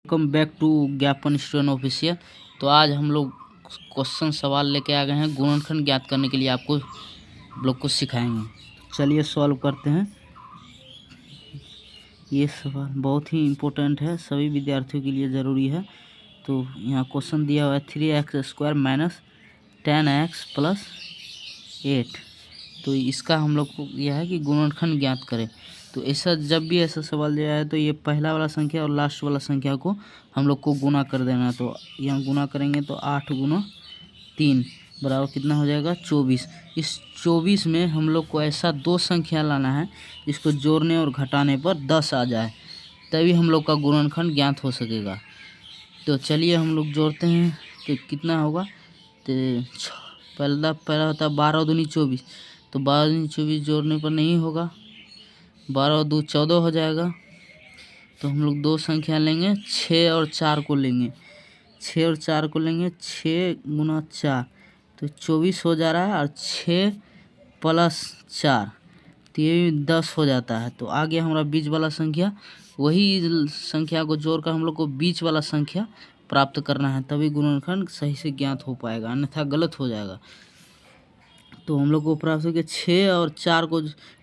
Welcome back to ज्ञापन student official. तो आज हम लोग क्वेश्चन सवाल लेके आ गए हैं। गुणनखंड ज्ञात करने के लिए आपको लोग को सिखाएंगे। चलिए सॉल्व करते हैं। ये सवाल बहुत ही इम्पोर्टेंट है, सभी विद्यार्थियों के लिए ज़रूरी है। तो यहाँ क्वेश्चन दिया हुआ है 3x² माइनस 10x प्लस 8। तो इसका हम लोग को यह है कि गुणनखंड ज्ञात करें। तो ऐसा जब भी ऐसा सवाल दिया है तो ये पहला वाला संख्या और लास्ट वाला संख्या को हम लोग को गुना कर देना। तो यहाँ गुना करेंगे तो 8 गुना 3 बराबर कितना हो जाएगा 24। इस 24 में हम लोग को ऐसा दो संख्या लाना है जिसको जोड़ने और घटाने पर 10 आ जाए, तभी हम लोग का गुणनखंड ज्ञात हो सकेगा। तो चलिए हम लोग जोड़ते हैं। तो कितना होगा, तो पहला होता है 12 दूनी 24। तो 12 दूनी 24 जोड़ने पर नहीं होगा, 12 और 2 14 हो जाएगा। तो हम लोग दो संख्या लेंगे, 6 और 4 को लेंगे। 6 और 4 को लेंगे, 6 गुना 4 तो 24 हो जा रहा है, और 6 प्लस 4 तो ये 10 हो जाता है। तो आगे हमारा बीच वाला संख्या, वही संख्या को जोड़कर हम लोग को बीच वाला संख्या प्राप्त करना है, तभी गुणनखंड सही से ज्ञात हो पाएगा, अन्यथा गलत हो जाएगा। तो हम लोग को प्राप्त हो गया 6 और 4 को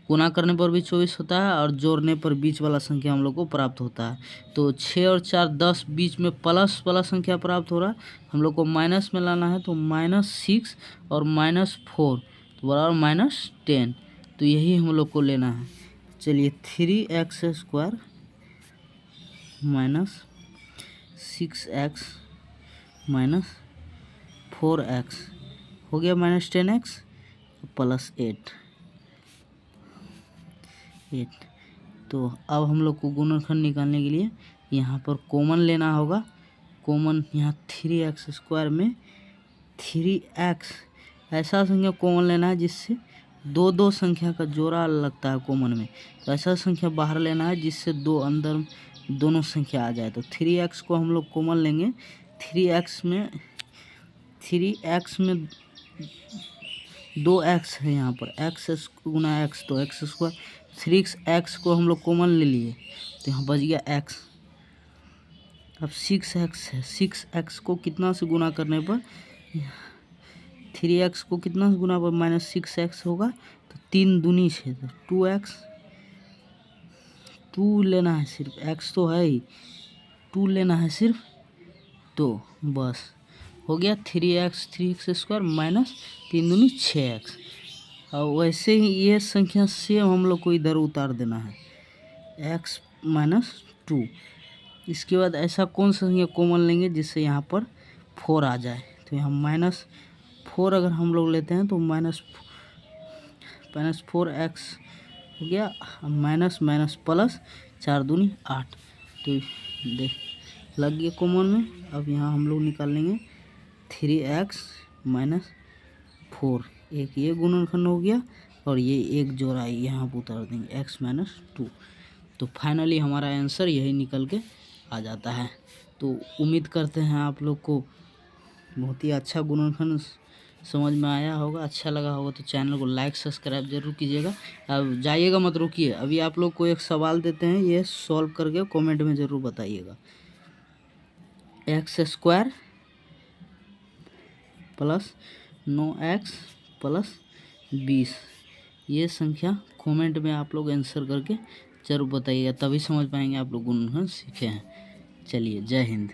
गुना करने पर भी 24 होता है, और जोड़ने पर बीच वाला संख्या हम लोग को प्राप्त होता है। तो 6 और 4 10, बीच में प्लस वाला संख्या प्राप्त हो रहा है, हम लोग को माइनस में लाना है। तो -6 और -4 तो बराबर -10। तो यही हम लोग को लेना है। चलिए 3x² minus 6x minus 4x हो गया -10x प्लस 8। तो अब हम लोग को गुणनखंड निकालने के लिए यहाँ पर कॉमन लेना होगा। कॉमन यहाँ 3x² में 3x ऐसा संख्या कॉमन लेना है जिससे दो दो संख्या का जोड़ा लगता है कॉमन में। तो ऐसा संख्या बाहर लेना है जिससे दो अंदर दोनों संख्या आ जाए। तो 3x को हम लोग कॉमन लेंगे। 3x में 2x है, यहाँ पर x गुना x तो x²। 3x को हम लोग कॉमन ले लिए तो यहाँ बच गया x। अब 6x है, 6x को कितना से गुना करने पर 3x को कितना से गुना पर -6x होगा। तो 3 दूनी 6 तो 2x, 2 लेना है सिर्फ, x तो है ही, 2 लेना है सिर्फ। तो बस हो गया 3x² माइनस 3 दूनी 6x। और वैसे ही ये संख्या सेम हम लोग को इधर उतार देना है, x -2। इसके बाद ऐसा कौन सा संख्या कॉमन लेंगे जिससे यहाँ पर 4 आ जाए। तो यहाँ -4 अगर हम लोग लेते हैं तो -4x हो गया, माइनस प्लस 4 दूनी 8। तो देख लग गया कॉमन में। अब यहाँ हम लोग निकाल लेंगे 3x - 4। एक ये गुणनखंड हो गया, और ये एक जोड़ा यहाँ पर उतार देंगे x - 2। तो फाइनली हमारा आंसर यही निकल के आ जाता है। तो उम्मीद करते हैं आप लोग को बहुत ही अच्छा गुणनखंड समझ में आया होगा, अच्छा लगा होगा। तो चैनल को लाइक सब्सक्राइब जरूर कीजिएगा। अब जाइएगा मत, रुकिए, अभी आप लोग को एक सवाल देते हैं, ये सॉल्व करके कमेंट में ज़रूर बताइएगा। x² प्लस 9x प्लस 20, ये संख्या कमेंट में आप लोग आंसर करके जरूर बताइएगा, तभी समझ पाएंगे आप लोग गुणनखंड सीखे हैं। चलिए, जय हिंद।